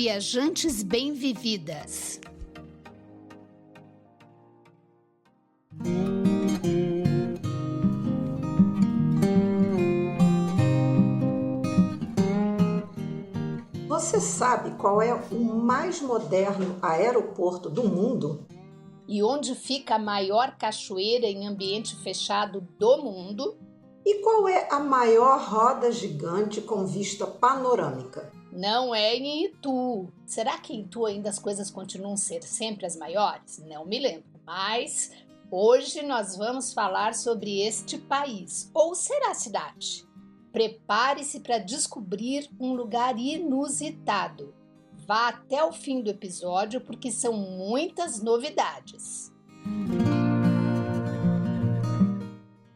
Viajantes Bem-Vividas. Você sabe qual é o mais moderno aeroporto do mundo? E onde fica a maior cachoeira em ambiente fechado do mundo? E qual é a maior roda gigante com vista panorâmica? Não é em Itu. Será que em Itu ainda as coisas continuam a ser sempre as maiores? Não me lembro. Mas hoje nós vamos falar sobre este país. Ou será a cidade? Prepare-se para descobrir um lugar inusitado. Vá até o fim do episódio porque são muitas novidades.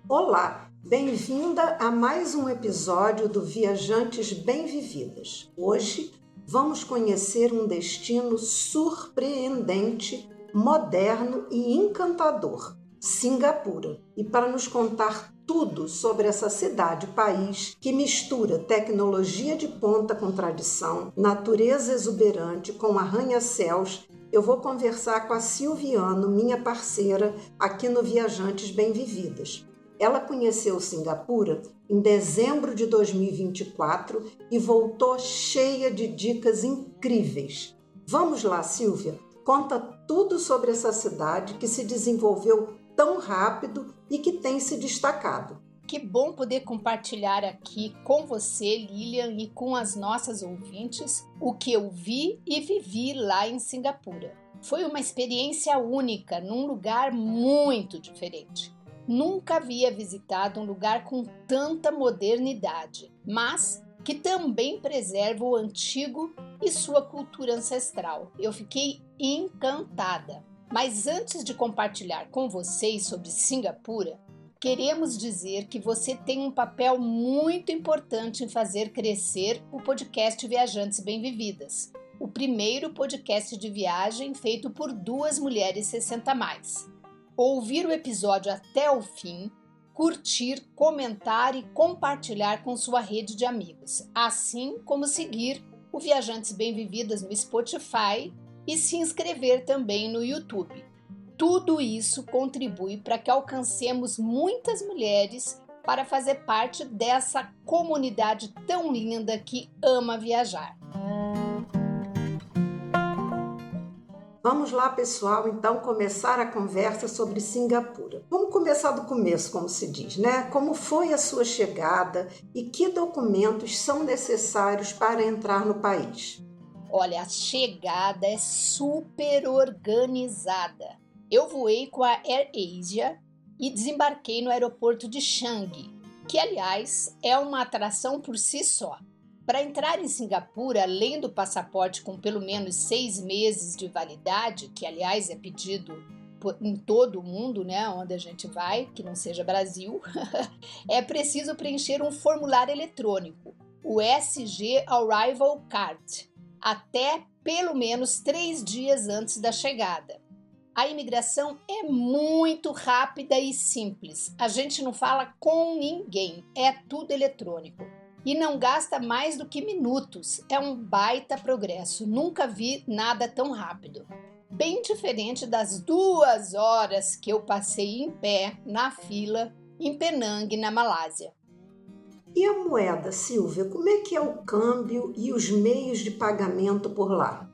Olá, bem-vinda a mais um episódio do Viajantes Bem-Vividas. Hoje vamos conhecer um destino surpreendente, moderno e encantador, Cingapura. E para nos contar tudo sobre essa cidade-país que mistura tecnologia de ponta com tradição, natureza exuberante com arranha-céus, eu vou conversar com a Silviano, minha parceira aqui no Viajantes Bem-Vividas. Ela conheceu Cingapura em dezembro de 2024 e voltou cheia de dicas incríveis. Vamos lá, Silvia, conta tudo sobre essa cidade que se desenvolveu tão rápido e que tem se destacado. Que bom poder compartilhar aqui com você, Lilian, e com as nossas ouvintes o que eu vi e vivi lá em Cingapura. Foi uma experiência única, num lugar muito diferente. Nunca havia visitado um lugar com tanta modernidade, mas que também preserva o antigo e sua cultura ancestral. Eu fiquei encantada. Mas antes de compartilhar com vocês sobre Cingapura, queremos dizer que você tem um papel muito importante em fazer crescer o podcast Viajantes Bem-Vividas, o primeiro podcast de viagem feito por duas mulheres 60+. Ouvir o episódio até o fim, curtir, comentar e compartilhar com sua rede de amigos, assim como seguir o Viajantes Bem-Vividas no Spotify e se inscrever também no YouTube. Tudo isso contribui para que alcancemos muitas mulheres para fazer parte dessa comunidade tão linda que ama viajar. Vamos lá, pessoal, então começar a conversa sobre Cingapura. Vamos começar do começo, como se diz, né? Como foi a sua chegada e que documentos são necessários para entrar no país? Olha, a chegada é super organizada. Eu voei com a AirAsia e desembarquei no aeroporto de Changi, que, aliás, é uma atração por si só. Para entrar em Cingapura, além do passaporte com pelo menos 6 meses de validade, que, aliás, é pedido em todo o mundo, né, onde a gente vai, que não seja Brasil, é preciso preencher um formulário eletrônico, o SG Arrival Card, até pelo menos 3 dias antes da chegada. A imigração é muito rápida e simples. A gente não fala com ninguém, é tudo eletrônico. E não gasta mais do que minutos. É um baita progresso. Nunca vi nada tão rápido. Bem diferente das 2 horas que eu passei em pé na fila em Penang, na Malásia. E a moeda, Silvia, como é que é o câmbio e os meios de pagamento por lá?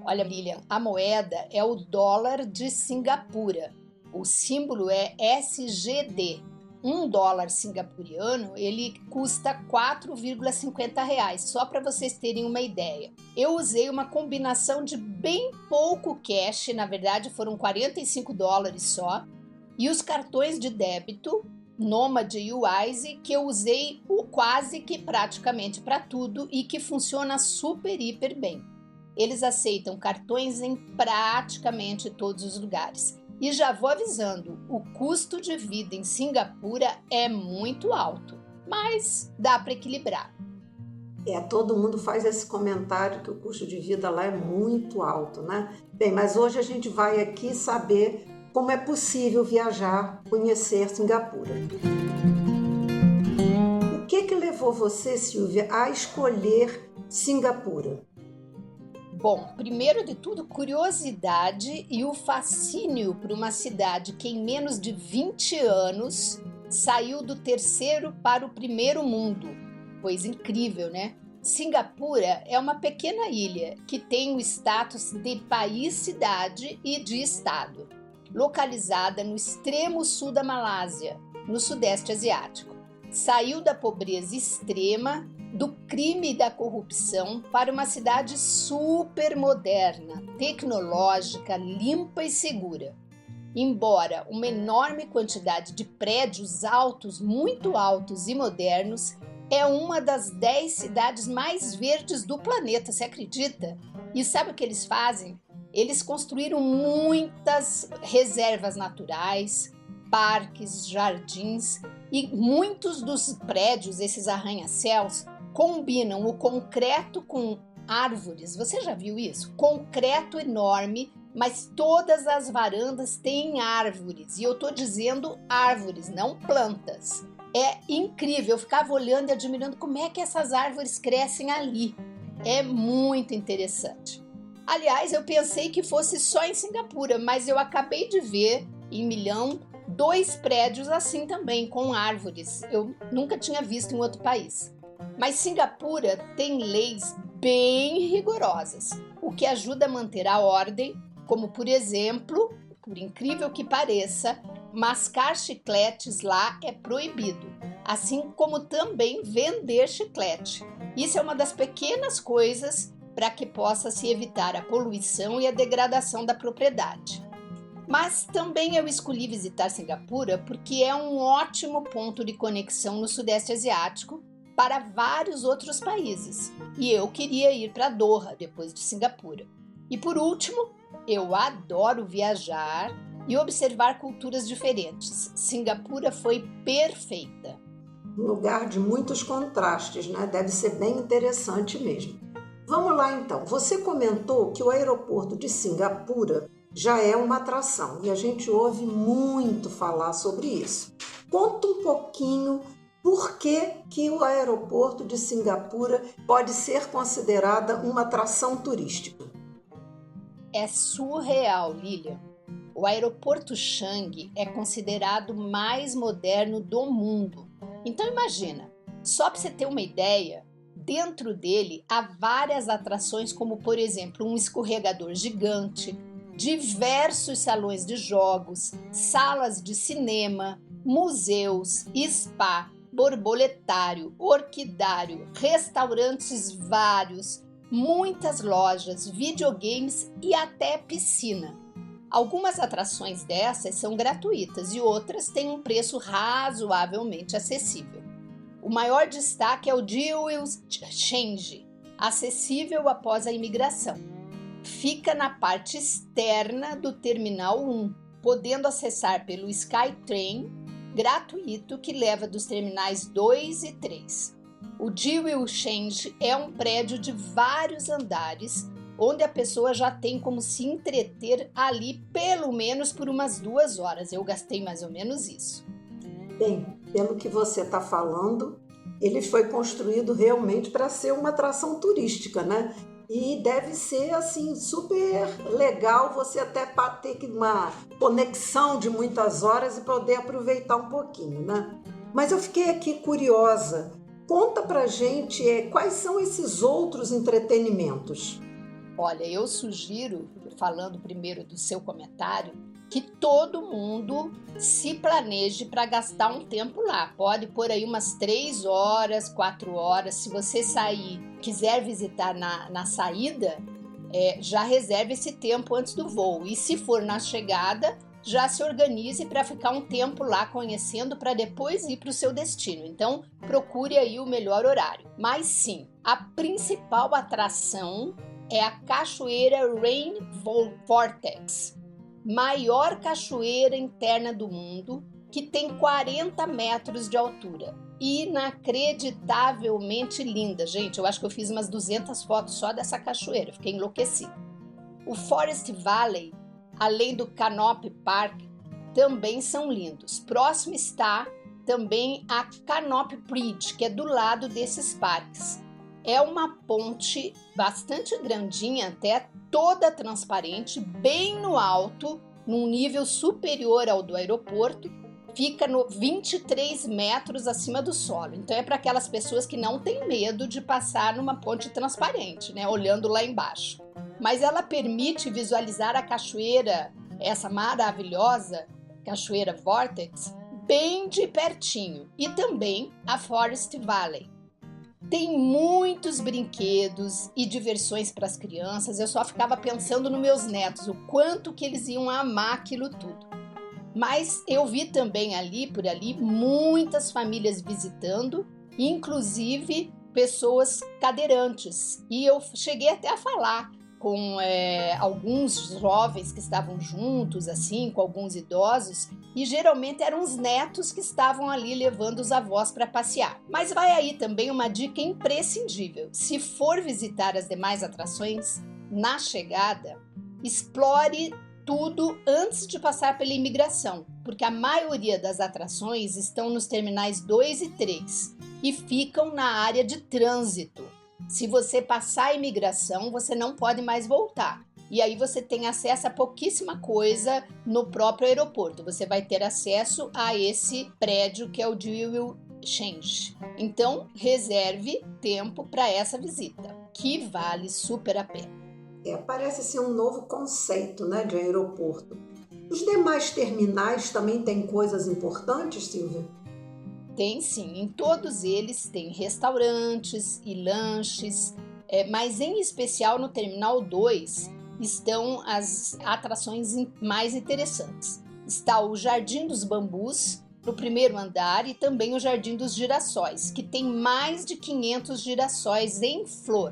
Olha, Lilian, a moeda é o dólar de Cingapura. O símbolo é SGD. $1 singapuriano, ele custa R$ 4,50, só para vocês terem uma ideia. Eu usei uma combinação de bem pouco cash, na verdade foram $45 só, e os cartões de débito Nomad e Wise, que eu usei quase que praticamente para tudo e que funciona super, hiper bem. Eles aceitam cartões em praticamente todos os lugares. E já vou avisando, o custo de vida em Cingapura é muito alto, mas dá para equilibrar. Todo mundo faz esse comentário que o custo de vida lá é muito alto, né? Bem, mas hoje a gente vai aqui saber como é possível viajar, conhecer Cingapura. O que levou você, Silvia, a escolher Cingapura? Bom, primeiro de tudo, curiosidade e o fascínio por uma cidade que em menos de 20 anos saiu do terceiro para o primeiro mundo. Coisa incrível, né? Singapura é uma pequena ilha que tem o status de país-cidade e de estado, localizada no extremo sul da Malásia, no Sudeste Asiático. Saiu da pobreza extrema, do crime e da corrupção para uma cidade super moderna, tecnológica, limpa e segura. Embora uma enorme quantidade de prédios altos, muito altos e modernos, é uma das 10 cidades mais verdes do planeta, você acredita? E sabe o que eles fazem? Eles construíram muitas reservas naturais, parques, jardins, e muitos dos prédios, esses arranha-céus, combinam o concreto com árvores. Você já viu isso? Concreto enorme, mas todas as varandas têm árvores. E eu estou dizendo árvores, não plantas. É incrível, eu ficava olhando e admirando como é que essas árvores crescem ali. É muito interessante. Aliás, eu pensei que fosse só em Singapura, mas eu acabei de ver em Milão 2 prédios assim também, com árvores. Eu nunca tinha visto em outro país. Mas Singapura tem leis bem rigorosas, o que ajuda a manter a ordem, como por exemplo, por incrível que pareça, mascar chicletes lá é proibido, assim como também vender chiclete. Isso é uma das pequenas coisas para que possa se evitar a poluição e a degradação da propriedade. Mas também eu escolhi visitar Singapura porque é um ótimo ponto de conexão no Sudeste Asiático para vários outros países. E eu queria ir para Doha depois de Singapura. E por último, eu adoro viajar e observar culturas diferentes. Singapura foi perfeita. Um lugar de muitos contrastes, né? Deve ser bem interessante mesmo. Vamos lá então. Você comentou que o aeroporto de Singapura já é uma atração e a gente ouve muito falar sobre isso. Conta um pouquinho por que o aeroporto de Singapura pode ser considerada uma atração turística. É surreal, Lilian. O aeroporto Changi é considerado o mais moderno do mundo. Então imagina, só para você ter uma ideia, dentro dele há várias atrações como, por exemplo, um escorregador gigante, diversos salões de jogos, salas de cinema, museus, spa, borboletário, orquidário, restaurantes vários, muitas lojas, videogames e até piscina. Algumas atrações dessas são gratuitas e outras têm um preço razoavelmente acessível. O maior destaque é o Jewel Changi, acessível após a imigração. Fica na parte externa do Terminal 1, podendo acessar pelo SkyTrain gratuito que leva dos terminais 2 e 3. O Jewel Changi é um prédio de vários andares, onde a pessoa já tem como se entreter ali pelo menos por umas 2 horas. Eu gastei mais ou menos isso. Bem, pelo que você está falando, ele foi construído realmente para ser uma atração turística, né? E deve ser assim super legal você até ter uma conexão de muitas horas e poder aproveitar um pouquinho, né? Mas eu fiquei aqui curiosa. Conta pra gente quais são esses outros entretenimentos. Olha, eu sugiro, falando primeiro do seu comentário, que todo mundo se planeje para gastar um tempo lá. Pode pôr aí umas 3 horas, 4 horas. Se você sair, quiser visitar na saída, já reserve esse tempo antes do voo. E se for na chegada, já se organize para ficar um tempo lá conhecendo para depois ir para o seu destino. Então, procure aí o melhor horário. Mas sim, a principal atração é a Cachoeira Rain Vortex, maior cachoeira interna do mundo, que tem 40 metros de altura. Inacreditavelmente linda, gente. Eu acho que eu fiz umas 200 fotos só dessa cachoeira, fiquei enlouquecida. O Forest Valley, além do Canopy Park, também são lindos. Próximo está também a Canopy Bridge, que é do lado desses parques. É uma ponte bastante grandinha, até toda transparente, bem no alto, num nível superior ao do aeroporto, fica no 23 metros acima do solo. Então é para aquelas pessoas que não têm medo de passar numa ponte transparente, né, olhando lá embaixo. Mas ela permite visualizar a cachoeira, essa maravilhosa cachoeira Vortex, bem de pertinho, e também a Forest Valley. Tem muitos brinquedos e diversões para as crianças. Eu só ficava pensando nos meus netos, o quanto que eles iam amar aquilo tudo. Mas eu vi também por ali, muitas famílias visitando, inclusive pessoas cadeirantes. E eu cheguei até a falar com alguns jovens que estavam juntos, assim, com alguns idosos, e geralmente eram os netos que estavam ali levando os avós para passear. Mas vai aí também uma dica imprescindível. Se for visitar as demais atrações, na chegada, explore tudo antes de passar pela imigração, porque a maioria das atrações estão nos terminais 2 e 3 e ficam na área de trânsito. Se você passar a imigração, você não pode mais voltar. E aí você tem acesso a pouquíssima coisa no próprio aeroporto. Você vai ter acesso a esse prédio que é o Jewel Change. Então, reserve tempo para essa visita, que vale super a pena. Parece ser um novo conceito, né, de aeroporto. Os demais terminais também têm coisas importantes, Silvia? Tem sim, em todos eles tem restaurantes e lanches, mas em especial no Terminal 2 estão as atrações mais interessantes. Está o Jardim dos Bambus, no primeiro andar, e também o Jardim dos Girassóis, que tem mais de 500 girassóis em flor.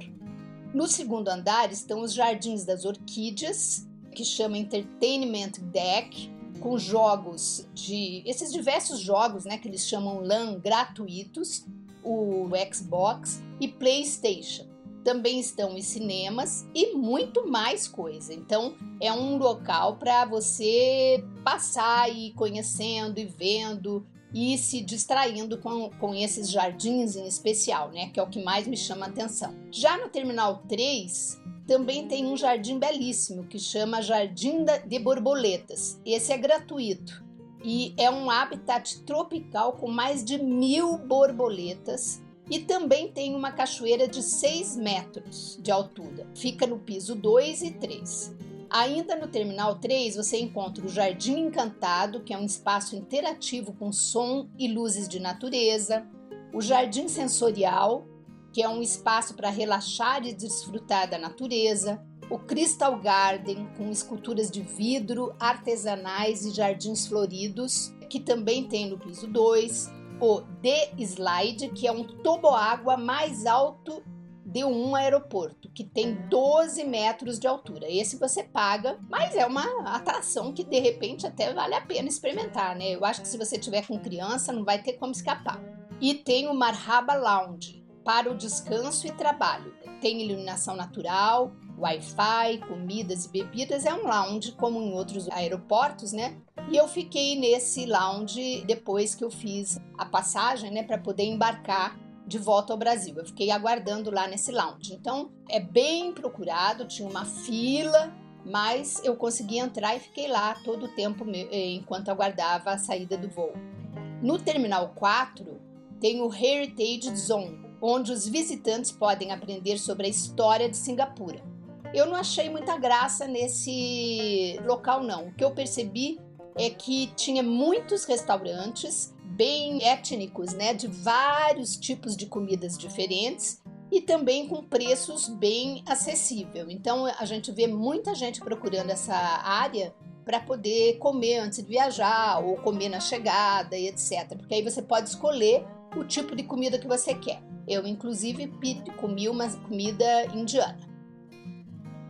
No segundo andar estão os Jardins das Orquídeas, que chama Entertainment Deck, com esses diversos jogos, né, que eles chamam LAN gratuitos, o Xbox e PlayStation. Também estão os cinemas e muito mais coisa. Então é um local para você passar e ir conhecendo e vendo e se distraindo com esses jardins em especial, né, que é o que mais me chama a atenção. Já no Terminal 3, também tem um jardim belíssimo que chama Jardim de Borboletas. Esse é gratuito e é um habitat tropical com mais de 1000 borboletas, e também tem uma cachoeira de 6 metros de altura. Fica no piso 2 e 3. Ainda no Terminal 3 você encontra o Jardim Encantado, que é um espaço interativo com som e luzes de natureza, o Jardim Sensorial, que é um espaço para relaxar e desfrutar da natureza, o Crystal Garden, com esculturas de vidro, artesanais e jardins floridos, que também tem no piso 2, o The Slide, que é um toboágua mais alto de um aeroporto, que tem 12 metros de altura. Esse você paga, mas é uma atração que de repente até vale a pena experimentar, né? Eu acho que se você tiver com criança não vai ter como escapar. E tem o Marhaba Lounge, para o descanso e trabalho. Tem iluminação natural, Wi-Fi, comidas e bebidas. É um lounge como em outros aeroportos, né? E eu fiquei nesse lounge depois que eu fiz a passagem, né, para poder embarcar de volta ao Brasil. Eu fiquei aguardando lá nesse lounge. Então, é bem procurado, tinha uma fila, mas eu consegui entrar e fiquei lá todo o tempo enquanto aguardava a saída do voo. No Terminal 4, tem o Heritage Zone, onde os visitantes podem aprender sobre a história de Singapura. Eu não achei muita graça nesse local, não. O que eu percebi é que tinha muitos restaurantes bem étnicos, né, de vários tipos de comidas diferentes e também com preços bem acessíveis. Então a gente vê muita gente procurando essa área para poder comer antes de viajar ou comer na chegada e etc. Porque aí você pode escolher o tipo de comida que você quer. Eu, inclusive, comi uma comida indiana.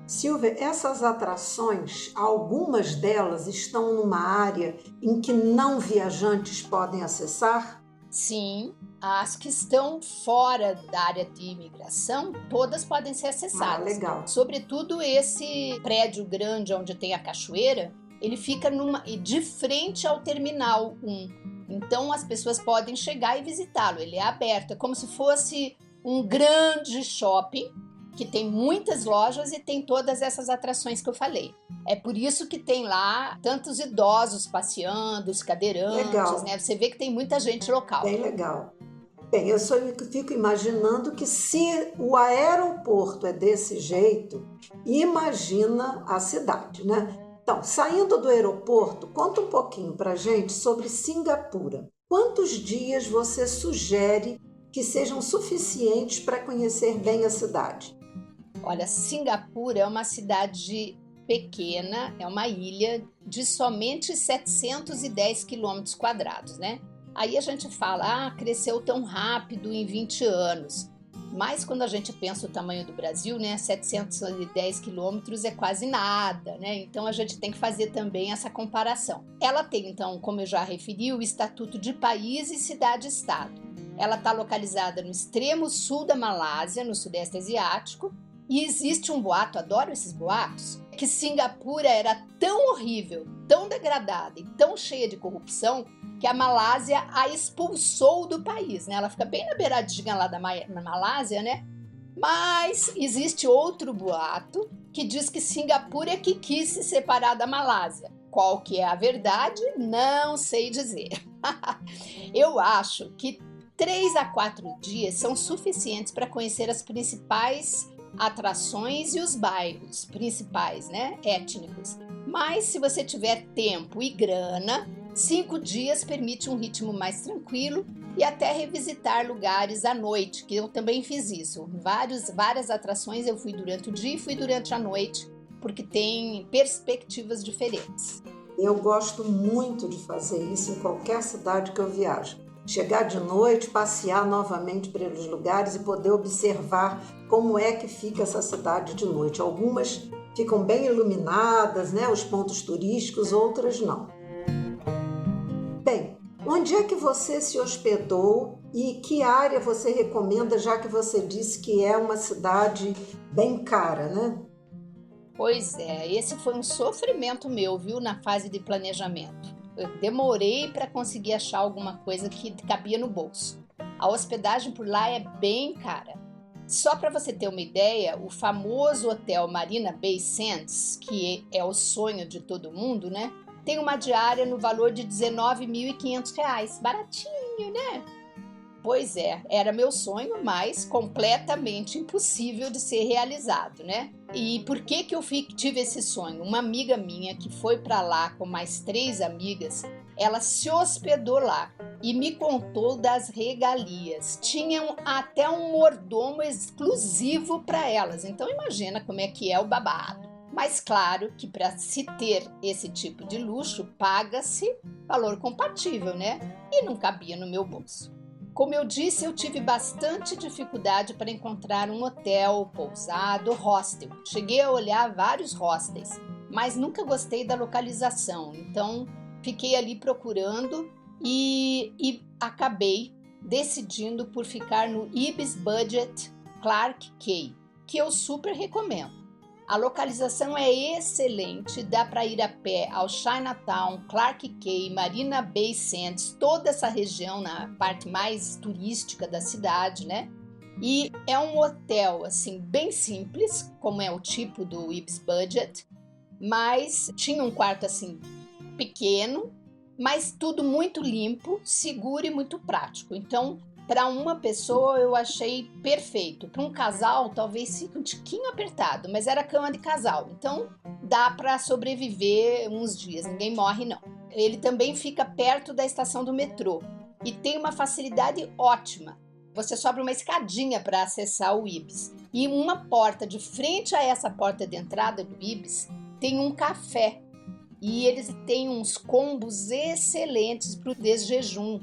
Silvia, essas atrações, algumas delas estão numa área em que não viajantes podem acessar? Sim, as que estão fora da área de imigração, todas podem ser acessadas. Legal. Sobretudo esse prédio grande onde tem a cachoeira, ele fica de frente ao Terminal 1. Então as pessoas podem chegar e visitá-lo, ele é aberto, é como se fosse um grande shopping que tem muitas lojas e tem todas essas atrações que eu falei. É por isso que tem lá tantos idosos passeando, os cadeirantes, Legal. né? Você vê que tem muita gente local. Bem legal. Bem, eu só fico imaginando que se o aeroporto é desse jeito, imagina a cidade, né? Então, saindo do aeroporto, conta um pouquinho pra gente sobre Singapura. Quantos dias você sugere que sejam suficientes para conhecer bem a cidade? Olha, Singapura é uma cidade pequena, é uma ilha de somente 710 quilômetros quadrados, né? Aí a gente fala, cresceu tão rápido em 20 anos. Mas quando a gente pensa o tamanho do Brasil, né, 710 quilômetros é quase nada, né? Então a gente tem que fazer também essa comparação. Ela tem, então, como eu já referi, o estatuto de país e cidade-estado. Ela está localizada no extremo sul da Malásia, no Sudeste Asiático, e existe um boato, adoro esses boatos, que Singapura era tão horrível, tão degradada e tão cheia de corrupção que a Malásia a expulsou do país, né? Ela fica bem na beiradinha lá na Malásia, né? Mas existe outro boato que diz que Singapura é que quis se separar da Malásia. Qual que é a verdade? Não sei dizer. Eu acho que 3 a 4 dias são suficientes para conhecer as principais atrações e os bairros principais, né, étnicos. Mas se você tiver tempo e grana, 5 dias permite um ritmo mais tranquilo e até revisitar lugares à noite, que eu também fiz isso. Várias atrações eu fui durante o dia e fui durante a noite, porque tem perspectivas diferentes. Eu gosto muito de fazer isso em qualquer cidade que eu viajo. Chegar de noite, passear novamente pelos lugares e poder observar como é que fica essa cidade de noite. Algumas ficam bem iluminadas, né? Os pontos turísticos, outras não. Bem, onde é que você se hospedou e que área você recomenda, já que você disse que é uma cidade bem cara, né? Pois é, esse foi um sofrimento meu, viu, na fase de planejamento. Eu demorei para conseguir achar alguma coisa que cabia no bolso. A hospedagem por lá é bem cara. Só para você ter uma ideia, o famoso hotel Marina Bay Sands, que é o sonho de todo mundo, né? Tem uma diária no valor de R$19.500. Baratinho, né? Pois é, era meu sonho, mas completamente impossível de ser realizado, né? E por que eu tive esse sonho? Uma amiga minha que foi para lá com mais 3 amigas, ela se hospedou lá e me contou das regalias. Tinham até um mordomo exclusivo para elas, então imagina como é que é o babado. Mas claro que para se ter esse tipo de luxo, paga-se valor compatível, né? E não cabia no meu bolso. Como eu disse, eu tive bastante dificuldade para encontrar um hotel, pousado, hostel. Cheguei a olhar vários hostels, mas nunca gostei da localização. Então, fiquei ali procurando e acabei decidindo por ficar no Ibis Budget Clark Quay, que eu super recomendo. A localização é excelente, dá para ir a pé ao Chinatown, Clark Quay, Marina Bay Sands, toda essa região na parte mais turística da cidade, né? E é um hotel assim bem simples, como é o tipo do Ibis Budget, mas tinha um quarto assim pequeno, mas tudo muito limpo, seguro e muito prático. Então, para uma pessoa eu achei perfeito. Para um casal talvez fique um tiquinho apertado, mas era cama de casal, então dá para sobreviver uns dias, ninguém morre não. Ele também fica perto da estação do metrô e tem uma facilidade ótima. Você sobe uma escadinha para acessar o Ibis e uma porta de frente a essa porta de entrada do Ibis tem um café e eles têm uns combos excelentes para o desjejum.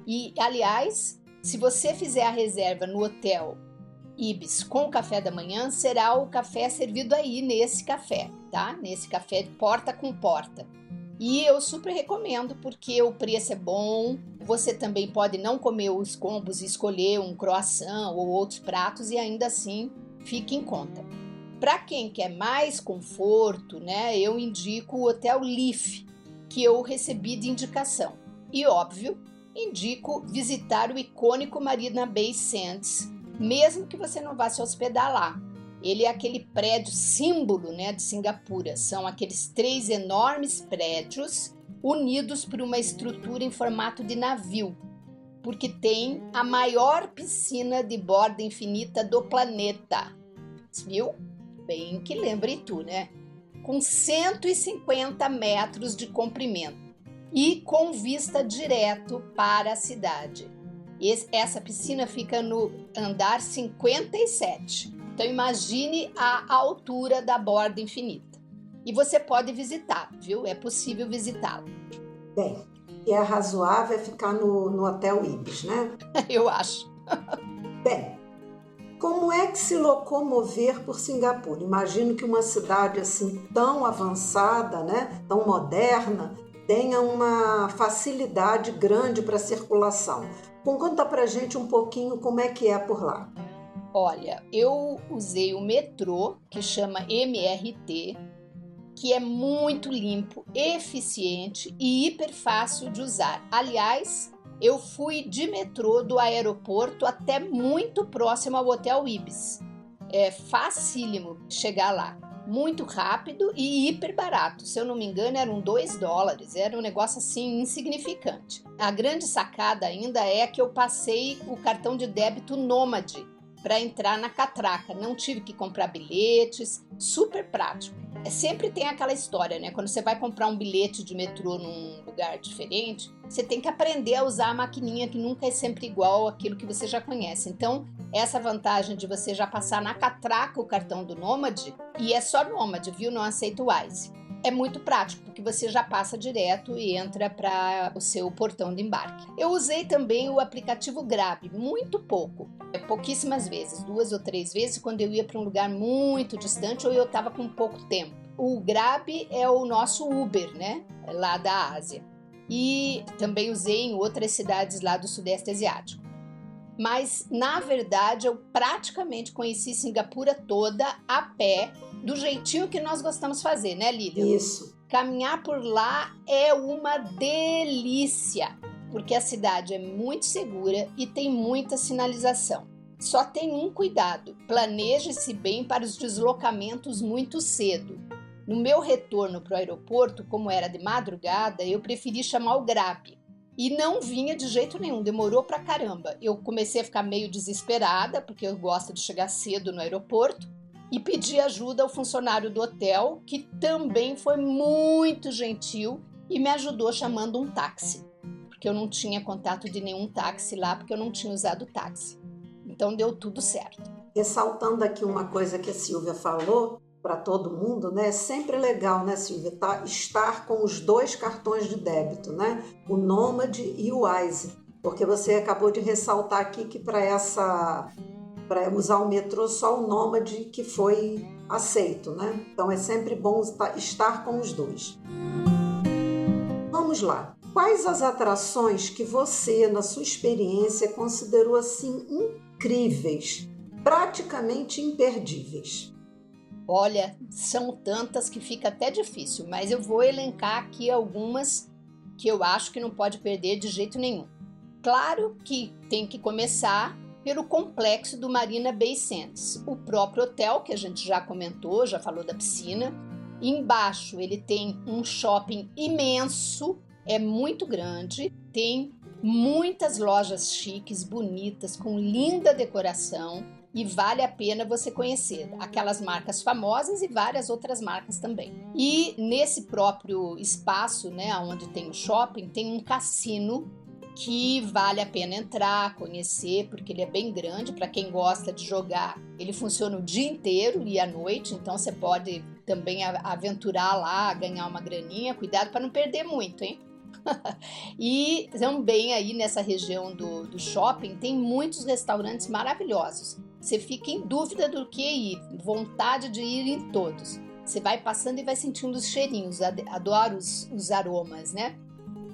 E aliás, se você fizer a reserva no hotel Ibis com o café da manhã, será o café servido aí nesse café, tá? Nesse café de porta com porta. E eu super recomendo porque o preço é bom. Você também pode não comer os combos e escolher um croissant ou outros pratos e ainda assim fique em conta. Para quem quer mais conforto, né, eu indico o Hotel Leaf, que eu recebi de indicação. E óbvio, indico visitar o icônico Marina Bay Sands, mesmo que você não vá se hospedar lá. Ele é aquele prédio símbolo, né, de Singapura. São aqueles 3 enormes prédios unidos por uma estrutura em formato de navio, porque tem a maior piscina de borda infinita do planeta. Viu? Bem que lembre tu, né? Com 150 metros de comprimento e com vista direto para a cidade. Essa piscina fica no andar 57. Então imagine a altura da borda infinita. E você pode visitar, viu? É possível visitá-la. Bem, e é razoável ficar no Hotel Ibis, né? Eu acho. Bem, como é que se locomover por Singapura? Imagino que uma cidade assim tão avançada, né, tão moderna, tenha uma facilidade grande para circulação. Conta pra gente um pouquinho como é que é por lá. Olha, eu usei o metrô, que chama MRT, que é muito limpo, eficiente e hiper fácil de usar. Aliás, eu fui de metrô do aeroporto até muito próximo ao Hotel Ibis. É facílimo chegar lá, muito rápido e hiper barato. Se eu não me engano, eram $2, era um negócio assim insignificante. A grande sacada ainda é que eu passei o cartão de débito Nômade para entrar na catraca, não tive que comprar bilhetes, super prático. Sempre tem aquela história, né? Quando você vai comprar um bilhete de metrô num lugar diferente, você tem que aprender a usar a maquininha, que nunca é sempre igual àquilo que você já conhece. Então, essa vantagem de você já passar na catraca o cartão do Nômade, e é só Nômade, viu? Não aceita o Wise. É muito prático, porque você já passa direto e entra para o seu portão de embarque. Eu usei também o aplicativo Grab, muito pouco, pouquíssimas vezes, 2 ou 3 vezes, quando eu ia para um lugar muito distante ou eu estava com pouco tempo. O Grab é o nosso Uber, né? Lá da Ásia. E também usei em outras cidades lá do Sudeste Asiático. Mas, na verdade, eu praticamente conheci Singapura toda a pé, do jeitinho que nós gostamos de fazer, né, Lilian? Isso. Caminhar por lá é uma delícia, porque a cidade é muito segura e tem muita sinalização. Só tem um cuidado: planeje-se bem para os deslocamentos muito cedo. No meu retorno para o aeroporto, como era de madrugada, eu preferi chamar o Grab. E não vinha de jeito nenhum, demorou pra caramba. Eu comecei a ficar meio desesperada, porque eu gosto de chegar cedo no aeroporto, e pedi ajuda ao funcionário do hotel, que também foi muito gentil e me ajudou chamando um táxi, porque eu não tinha contato de nenhum táxi lá, porque eu não tinha usado táxi. Então deu tudo certo. Ressaltando aqui uma coisa que a Silvia falou, para todo mundo, né? É sempre legal, né, Silvia, estar com os 2 cartões de débito, né? O Nômade e o Wise, porque você acabou de ressaltar aqui que para usar o metrô só o Nômade que foi aceito, né? Então é sempre bom estar com os 2. Vamos lá. Quais as atrações que você, na sua experiência, considerou assim incríveis, praticamente imperdíveis? Olha, são tantas que fica até difícil, mas eu vou elencar aqui algumas que eu acho que não pode perder de jeito nenhum. Claro que tem que começar pelo complexo do Marina Bay Sands, o próprio hotel que a gente já comentou, já falou da piscina. Embaixo ele tem um shopping imenso, é muito grande, tem muitas lojas chiques, bonitas, com linda decoração. E vale a pena você conhecer aquelas marcas famosas e várias outras marcas também. E nesse próprio espaço, né, onde tem o shopping, tem um cassino que vale a pena entrar, conhecer, porque ele é bem grande. Para quem gosta de jogar, ele funciona o dia inteiro e à noite, então você pode também aventurar lá, ganhar uma graninha. Cuidado para não perder muito, hein? E também aí nessa região do shopping tem muitos restaurantes maravilhosos. Você fica em dúvida do que ir, vontade de ir em todos. Você vai passando e vai sentindo os cheirinhos, adoro os aromas, né?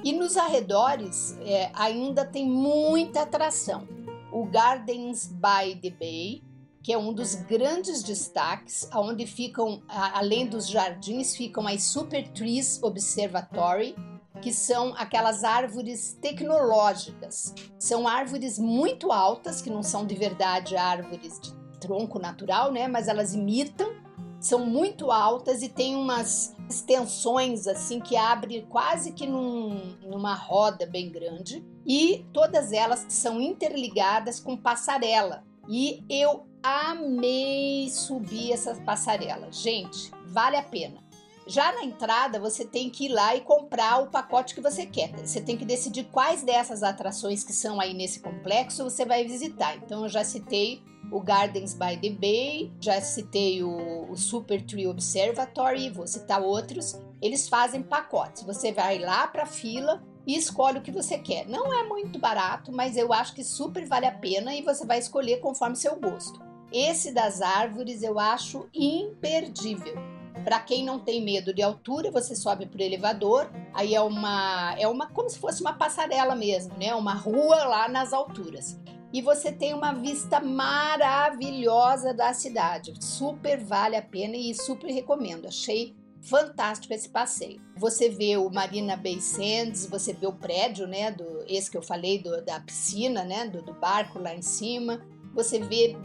E nos arredores ainda tem muita atração. O Gardens by the Bay, que é um dos grandes destaques, onde ficam, além dos jardins, ficam as Super Trees Observatory, que são aquelas árvores tecnológicas. São árvores muito altas, que não são de verdade árvores de tronco natural, né? Mas elas imitam, são muito altas e tem umas extensões assim que abrem quase que numa roda bem grande, e todas elas são interligadas com passarela. E eu amei subir essa passarela. Gente, vale a pena. Já na entrada, você tem que ir lá e comprar o pacote que você quer. Você tem que decidir quais dessas atrações que são aí nesse complexo você vai visitar. Então, eu já citei o Gardens by the Bay, já citei o Super Tree Observatory, vou citar outros. Eles fazem pacotes. Você vai lá para a fila e escolhe o que você quer. Não é muito barato, mas eu acho que super vale a pena e você vai escolher conforme seu gosto. Esse das árvores eu acho imperdível. Para quem não tem medo de altura, você sobe por elevador, aí é uma como se fosse uma passarela mesmo, né? Uma rua lá nas alturas. E você tem uma vista maravilhosa da cidade. Super vale a pena e super recomendo. Achei fantástico esse passeio. Você vê o Marina Bay Sands, você vê o prédio, né? Esse que eu falei, da piscina, né? Do barco lá em cima. Você vê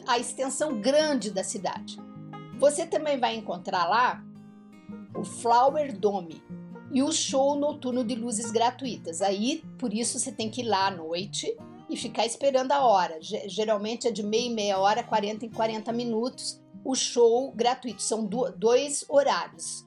a extensão grande da cidade. Você também vai encontrar lá o Flower Dome e o show noturno de luzes gratuitas. Aí, por isso, você tem que ir lá à noite e ficar esperando a hora. Geralmente é de meia hora, 40 em 40 minutos, o show gratuito. São dois horários.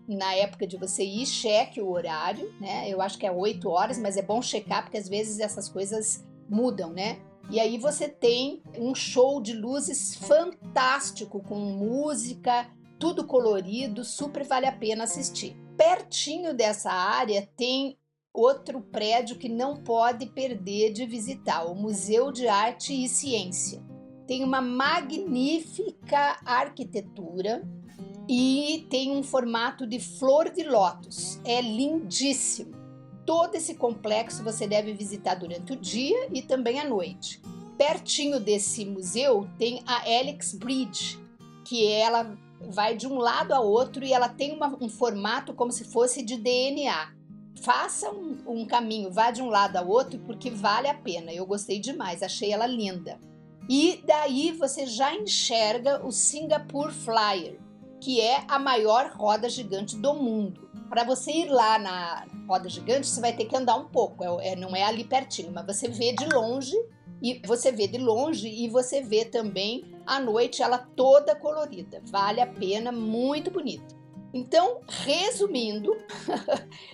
Na época de você ir, cheque o horário, né? Eu acho que é 8 horas, mas é bom checar, porque às vezes essas coisas mudam, né? E aí você tem um show de luzes fantástico, com música, tudo colorido, super vale a pena assistir. Pertinho dessa área tem outro prédio que não pode perder de visitar, o Museu de Arte e Ciência. Tem uma magnífica arquitetura e tem um formato de flor de lótus. É lindíssimo. Todo esse complexo você deve visitar durante o dia e também à noite. Pertinho desse museu tem a Helix Bridge, que ela vai de um lado a outro e ela tem um formato como se fosse de DNA. Faça um caminho, vá de um lado ao outro, porque vale a pena. Eu gostei demais, achei ela linda. E daí você já enxerga o Singapore Flyer, que é a maior roda gigante do mundo. Para você ir lá na roda gigante, você vai ter que andar um pouco, não é ali pertinho, mas você vê de longe e você vê também à noite ela toda colorida. Vale a pena, muito bonito. Então, resumindo,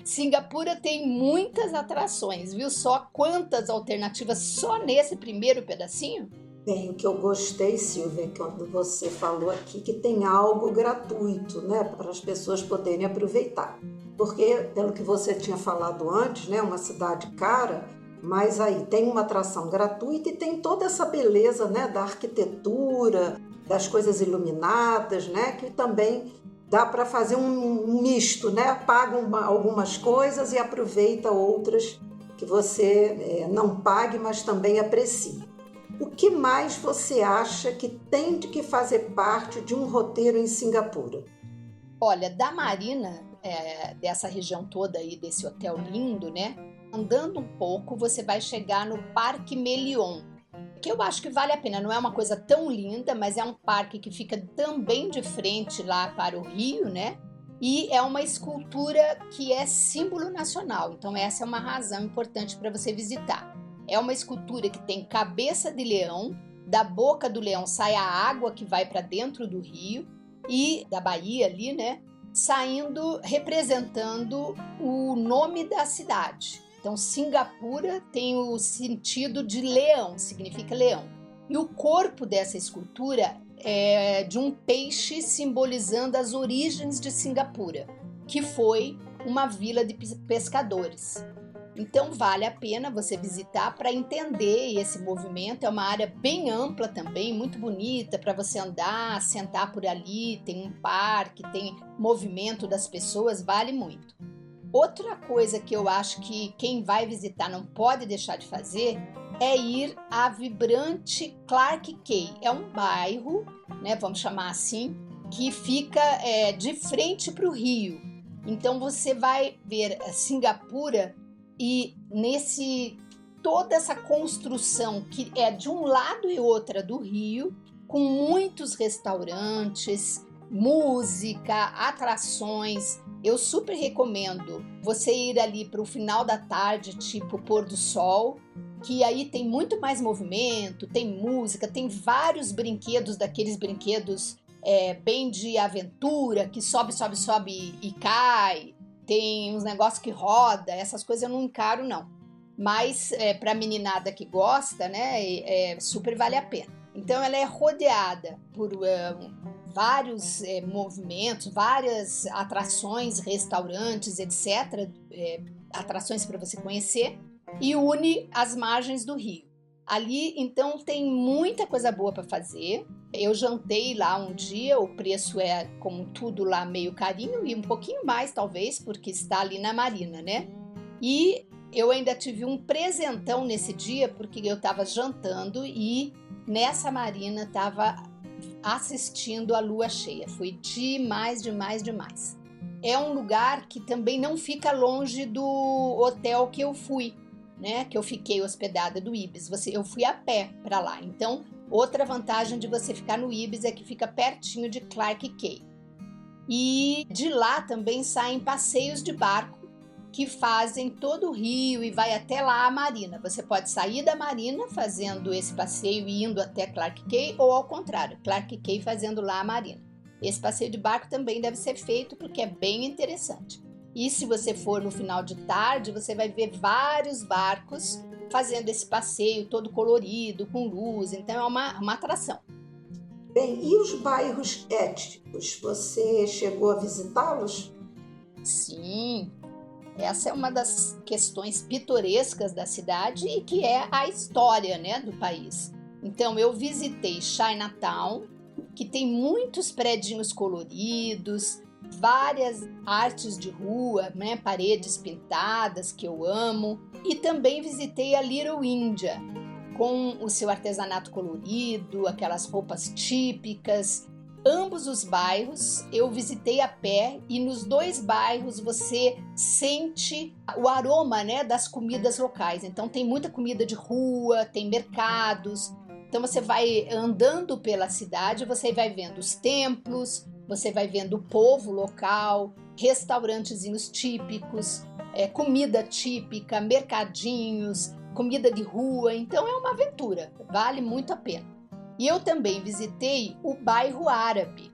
Singapura tem muitas atrações, viu? Só quantas alternativas só nesse primeiro pedacinho? Bem, o que eu gostei, Silvia, quando você falou aqui que tem algo gratuito, né, para as pessoas poderem aproveitar. Porque, pelo que você tinha falado antes, né, uma cidade cara, mas aí tem uma atração gratuita e tem toda essa beleza, né, da arquitetura, das coisas iluminadas, né, que também dá para fazer um misto, né, paga algumas coisas e aproveita outras que você não pague, mas também aprecie. O que mais você acha que tem de que fazer parte de um roteiro em Singapura? Olha, da Marina, dessa região toda aí, desse hotel lindo, né? Andando um pouco, você vai chegar no Parque Melion, que eu acho que vale a pena. Não é uma coisa tão linda, mas é um parque que fica também de frente lá para o rio, né? E é uma escultura que é símbolo nacional. Então essa é uma razão importante para você visitar. É uma escultura que tem cabeça de leão, da boca do leão sai a água que vai para dentro do rio e da baía ali, né? Saindo, representando o nome da cidade. Então, Singapura tem o sentido de leão, significa leão. E o corpo dessa escultura é de um peixe simbolizando as origens de Singapura, que foi uma vila de pescadores. Então vale a pena você visitar para entender esse movimento. É uma área bem ampla também, muito bonita para você andar, sentar por ali, tem um parque, tem movimento das pessoas, vale muito. Outra coisa que eu acho que quem vai visitar não pode deixar de fazer é ir à vibrante Clark Quay. É um bairro, né, vamos chamar assim, que fica de frente para o rio. Então você vai ver Singapura e toda essa construção que é de um lado e outra do rio, com muitos restaurantes, música, atrações. Eu super recomendo você ir ali para o final da tarde, tipo pôr do sol, que aí tem muito mais movimento, tem música, tem vários brinquedos, daqueles brinquedos bem de aventura, que sobe, sobe, sobe e cai. Tem uns negócios que roda, essas coisas eu não encaro, não. Mas para a meninada que gosta, né, super vale a pena. Então ela é rodeada por vários movimentos, várias atrações, restaurantes, etc. Atrações para você conhecer, e une as margens do rio. Ali, então, tem muita coisa boa para fazer. Eu jantei lá um dia, o preço é, como tudo lá, meio carinho, e um pouquinho mais, talvez, porque está ali na marina, né? E eu ainda tive um presentão nesse dia, porque eu estava jantando e nessa marina estava assistindo a lua cheia. Foi demais, demais, demais. É um lugar que também não fica longe do hotel que eu fui, né? Que eu fiquei hospedada do Ibis. Eu fui a pé para lá. Então, outra vantagem de você ficar no Ibis é que fica pertinho de Clark Quay. E de lá também saem passeios de barco que fazem todo o rio e vai até lá a marina. Você pode sair da marina fazendo esse passeio e indo até Clark Quay, ou ao contrário, Clark Quay fazendo lá a marina. Esse passeio de barco também deve ser feito porque é bem interessante. E se você for no final de tarde, você vai ver vários barcos fazendo esse passeio todo colorido, com luz, então é uma atração. Bem, e os bairros étnicos? Você chegou a visitá-los? Sim, essa é uma das questões pitorescas da cidade e que é a história, né, do país. Então eu visitei Chinatown, que tem muitos predinhos coloridos, várias artes de rua, né, paredes pintadas que eu amo, e também visitei a Little India, com o seu artesanato colorido, aquelas roupas típicas. Ambos os bairros eu visitei a pé e nos dois bairros você sente o aroma, né, das comidas locais. Então tem muita comida de rua, tem mercados. Então você vai andando pela cidade, você vai vendo os templos, você vai vendo o povo local, restaurantezinhos típicos, comida típica, mercadinhos, comida de rua. Então é uma aventura, vale muito a pena. E eu também visitei o bairro árabe,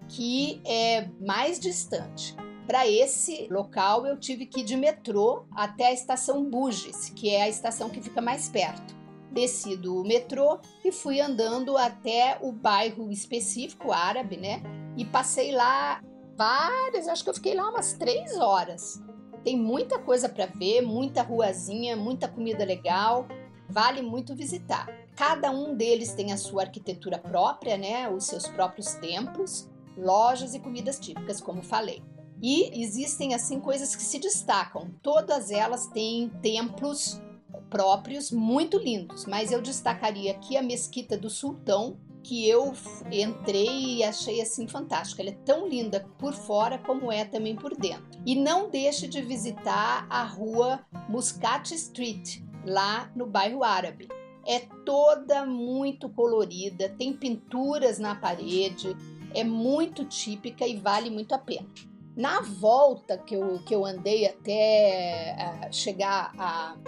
que é mais distante. Para esse local eu tive que ir de metrô até a estação Bugis, que é a estação que fica mais perto. Desci do metrô e fui andando até o bairro específico árabe, né? E passei lá acho que eu fiquei lá umas 3 horas. Tem muita coisa para ver, muita ruazinha, muita comida legal, vale muito visitar. Cada um deles tem a sua arquitetura própria, né? Os seus próprios templos, lojas e comidas típicas, como falei. E existem assim coisas que se destacam. Todas elas têm templos próprios muito lindos, mas eu destacaria aqui a Mesquita do Sultão, que eu entrei e achei assim fantástica. Ela é tão linda por fora como é também por dentro. E não deixe de visitar a rua Muscat Street, lá no bairro árabe. É toda muito colorida, tem pinturas na parede, é muito típica e vale muito a pena. Na volta que eu andei até chegar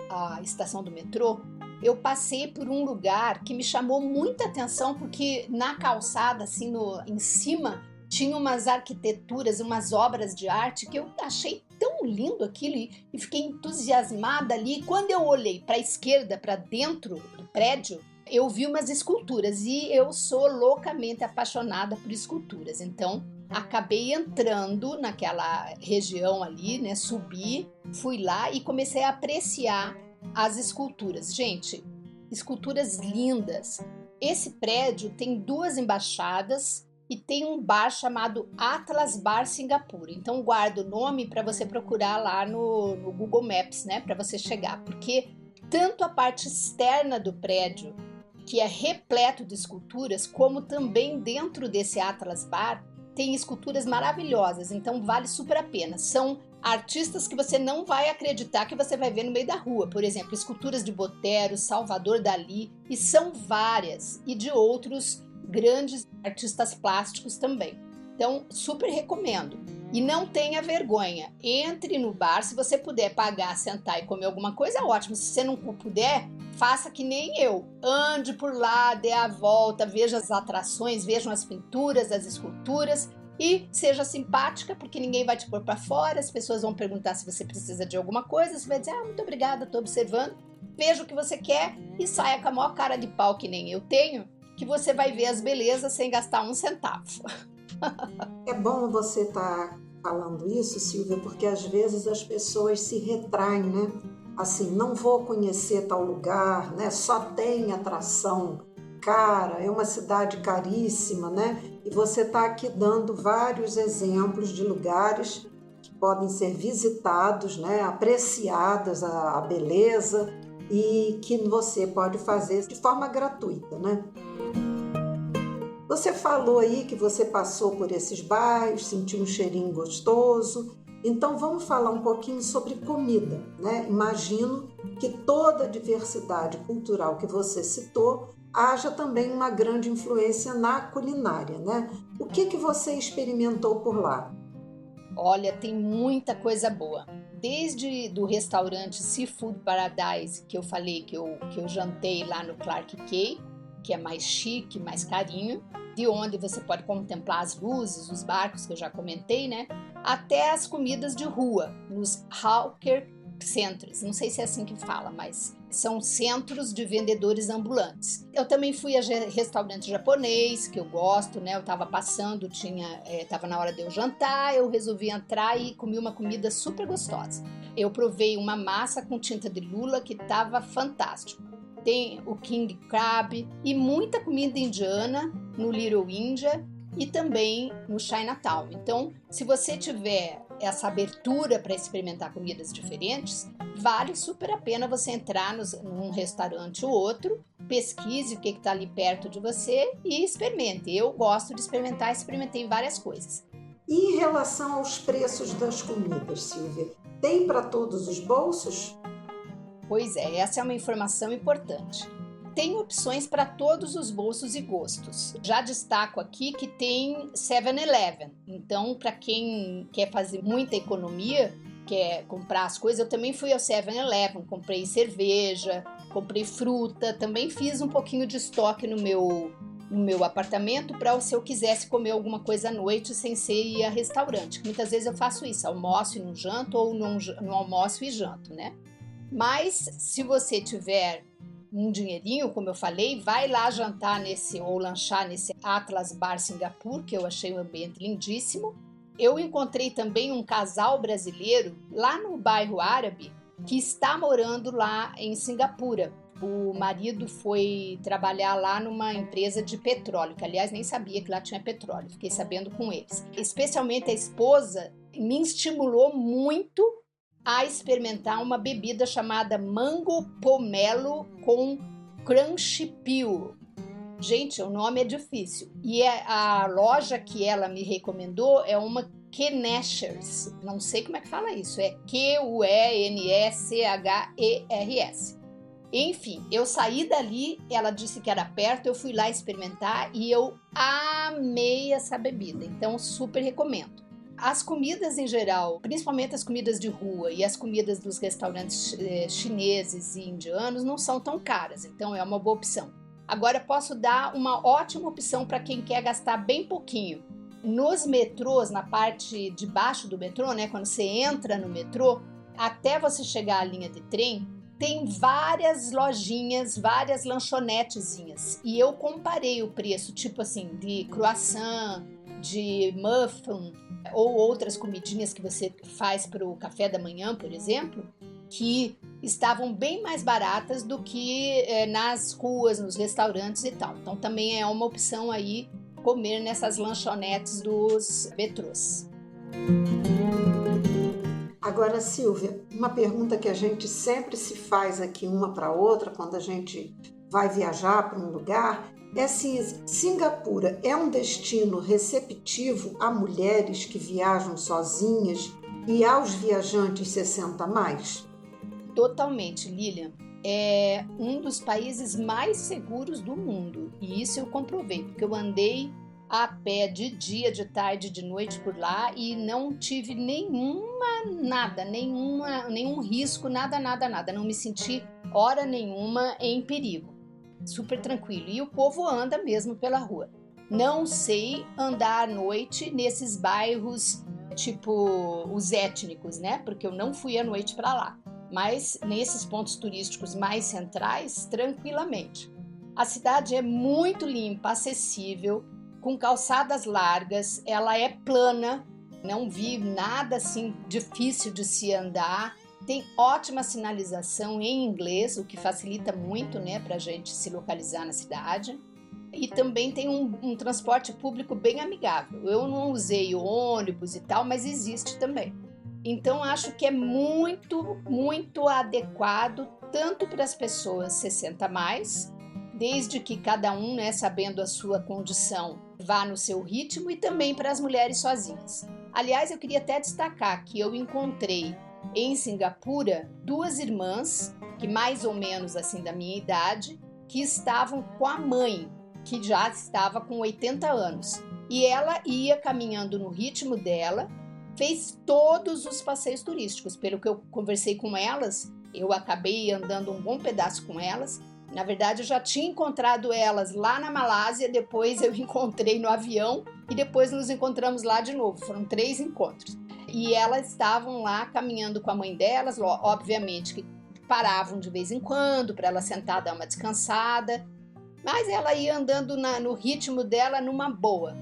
à estação do metrô, eu passei por um lugar que me chamou muita atenção, porque na calçada, assim, em cima, tinha umas arquiteturas, umas obras de arte que eu achei tão lindo aquilo e fiquei entusiasmada ali. E quando eu olhei para a esquerda, para dentro do prédio, eu vi umas esculturas e eu sou loucamente apaixonada por esculturas. Então, acabei entrando naquela região ali, né? Subi, fui lá e comecei a apreciar as esculturas. Gente, esculturas lindas. Esse prédio tem 2 embaixadas e tem um bar chamado Atlas Bar Singapura. Então guarda o nome para você procurar lá no Google Maps, né? Para você chegar, porque tanto a parte externa do prédio, que é repleto de esculturas, como também dentro desse Atlas Bar, tem esculturas maravilhosas, então vale super a pena. São artistas que você não vai acreditar que você vai ver no meio da rua. Por exemplo, esculturas de Botero, Salvador Dalí, e são várias, e de outros grandes artistas plásticos também. Então, super recomendo. E não tenha vergonha. Entre no bar, se você puder pagar, sentar e comer alguma coisa, ótimo. Se você não puder, faça que nem eu. Ande por lá, dê a volta, veja as atrações, vejam as pinturas, as esculturas e seja simpática, porque ninguém vai te pôr para fora. As pessoas vão perguntar se você precisa de alguma coisa. Você vai dizer, muito obrigada, estou observando. Veja o que você quer e saia com a maior cara de pau que nem eu tenho, que você vai ver as belezas sem gastar um centavo. É bom você estar falando isso, Silvia, porque às vezes as pessoas se retraem, né? Assim, não vou conhecer tal lugar, né? Só tem atração cara, é uma cidade caríssima, né? E você está aqui dando vários exemplos de lugares que podem ser visitados, né? Apreciadas a beleza e que você pode fazer de forma gratuita, né? Você falou aí que você passou por esses bairros, sentiu um cheirinho gostoso. Então vamos falar um pouquinho sobre comida, né? Imagino que toda a diversidade cultural que você citou haja também uma grande influência na culinária, né? O que você experimentou por lá? Olha, tem muita coisa boa. Desde do restaurante Seafood Paradise, que eu falei que eu jantei lá no Clark Quay, que é mais chique, mais carinho, de onde você pode contemplar as luzes, os barcos que eu já comentei, né? Até as comidas de rua, nos hawker centers. Não sei se é assim que fala, mas são centros de vendedores ambulantes. Eu também fui a restaurante japonês, que eu gosto, né? Eu estava passando, estava na hora de eu jantar, eu resolvi entrar e comi uma comida super gostosa. Eu provei uma massa com tinta de lula que estava fantástico. Tem o King Crab e muita comida indiana no Little India e também no Chinatown. Então, se você tiver essa abertura para experimentar comidas diferentes, vale super a pena você entrar num restaurante ou outro, pesquise o que está ali perto de você e experimente. Eu gosto de experimentar, experimentei várias coisas. E em relação aos preços das comidas, Silvia, tem para todos os bolsos? Pois é, essa é uma informação importante. Tem opções para todos os bolsos e gostos. Já destaco aqui que tem 7-Eleven. Então, para quem quer fazer muita economia, quer comprar as coisas, eu também fui ao 7-Eleven, comprei cerveja, comprei fruta, também fiz um pouquinho de estoque no meu apartamento para se eu quisesse comer alguma coisa à noite sem ser ir a restaurante. Muitas vezes eu faço isso, almoço e não janto ou não almoço e janto, né? Mas se você tiver um dinheirinho, como eu falei, vai lá jantar ou lanchar nesse Atlas Bar Singapura, que eu achei um ambiente lindíssimo. Eu encontrei também um casal brasileiro lá no bairro árabe que está morando lá em Singapura. O marido foi trabalhar lá numa empresa de petróleo, que aliás nem sabia que lá tinha petróleo, fiquei sabendo com eles. Especialmente a esposa me estimulou muito a experimentar uma bebida chamada Mango Pomelo com Crunchy Peel. Gente, o nome é difícil. E a loja que ela me recomendou é uma Keneshers. Não sei como é que fala isso. É Quenschers. Enfim, eu saí dali, ela disse que era perto, eu fui lá experimentar e eu amei essa bebida. Então, super recomendo. As comidas em geral, principalmente as comidas de rua e as comidas dos restaurantes chineses e indianos não são tão caras, então é uma boa opção. Agora posso dar uma ótima opção para quem quer gastar bem pouquinho. Nos metrôs, na parte de baixo do metrô, né, quando você entra no metrô, até você chegar à linha de trem, tem várias lojinhas, várias lanchonetezinhas. E eu comparei o preço, tipo assim, de croissant, de muffin ou outras comidinhas que você faz para o café da manhã, por exemplo, que estavam bem mais baratas do que nas ruas, nos restaurantes e tal. Então também é uma opção aí comer nessas lanchonetes dos metrôs. Agora, Silvia, uma pergunta que a gente sempre se faz aqui uma para outra quando a gente vai viajar para um lugar É assim, Singapura é um destino receptivo a mulheres que viajam sozinhas e aos viajantes 60 a mais? Totalmente, Lilian. É um dos países mais seguros do mundo. E isso eu comprovei, porque eu andei a pé de dia, de tarde, de noite por lá e não tive nenhum risco, nada. Não me senti hora nenhuma em perigo. Super tranquilo. E o povo anda mesmo pela rua. Não sei andar à noite nesses bairros tipo os étnicos, né? Porque eu não fui à noite para lá. Mas nesses pontos turísticos mais centrais, tranquilamente. A cidade é muito limpa, acessível, com calçadas largas, ela é plana, não vi nada assim difícil de se andar, tem ótima sinalização em inglês, o que facilita muito, né, para a gente se localizar na cidade. E também tem um transporte público bem amigável. Eu não usei ônibus e tal, mas existe também. Então, acho que é muito adequado tanto para as pessoas 60 a mais, desde que cada um, né, sabendo a sua condição, vá no seu ritmo, e também para as mulheres sozinhas. Aliás, eu queria até destacar que eu encontrei em Singapura 2 irmãs, que mais ou menos assim da minha idade, que estavam com a mãe, que já estava com 80 anos. E ela ia caminhando no ritmo dela, fez todos os passeios turísticos. Pelo que eu conversei com elas, eu acabei andando um bom pedaço com elas. Na verdade, eu já tinha encontrado elas lá na Malásia, depois eu encontrei no avião e depois nos encontramos lá de novo. Foram 3 encontros. E elas estavam lá caminhando com a mãe delas, obviamente que paravam de vez em quando para ela sentar, dar uma descansada, mas ela ia andando no ritmo dela numa boa.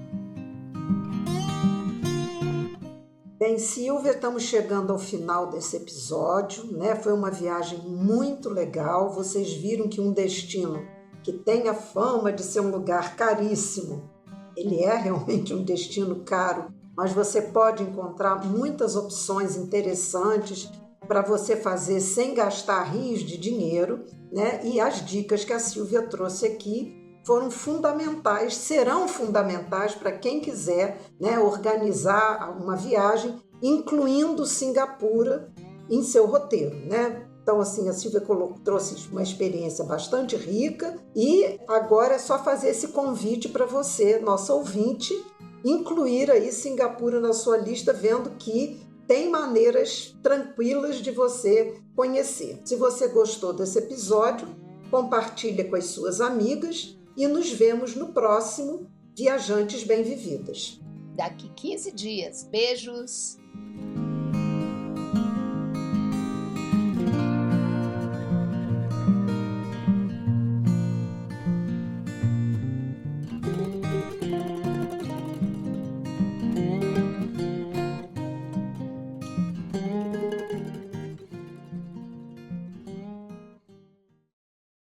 Bem, Silvia, estamos chegando ao final desse episódio, né? Foi uma viagem muito legal. Vocês viram que um destino que tem a fama de ser um lugar caríssimo, ele é realmente um destino caro, mas você pode encontrar muitas opções interessantes para você fazer sem gastar rios de dinheiro, né? E as dicas que a Silvia trouxe aqui foram fundamentais, serão fundamentais para quem quiser, né, organizar uma viagem, incluindo Singapura em seu roteiro, né? Então, assim, a Silvia trouxe uma experiência bastante rica e agora é só fazer esse convite para você, nosso ouvinte, incluir aí Singapura na sua lista, vendo que tem maneiras tranquilas de você conhecer. Se você gostou desse episódio, compartilha com as suas amigas e nos vemos no próximo Viajantes Bem-Vividas. Daqui 15 dias. Beijos!